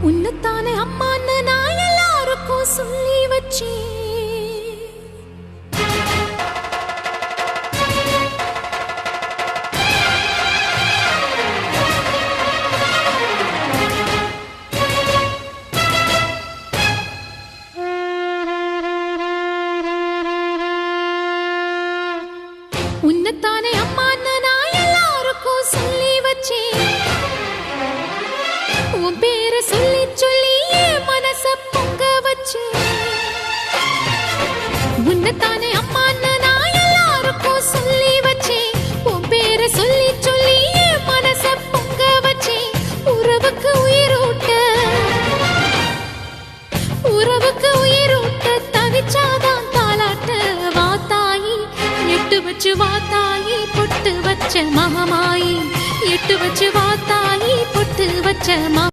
உன்னத்தானே அம்மான்னு நான் எல்லாருக்கும் சொல்லி வச்சேன். உன்னத்தானே அம்மான்னு நான் எல்லாருக்கும் சொல்லி வச்சேன். உன் பேரை சொல்லி சொல்லி என் மனச பொங்க வச்சேன். உன்னத்தானே அம்மான்னு நான் எல்லாருக்கும் சொல்லி வச்சேன். உன் பேரை சொல்லி சொல்லி என் மனச பொங்க வச்சேன். உறவுக்கு உயிரூட்ட தவிச்சாதான் தாலாட்ட வாத்தாயி எட்டு வச்சு வாத்தாயி பொட்டு வச்ச மகமாயி எட்டு வச்சு வாத்தாயி பொட்டு வச்ச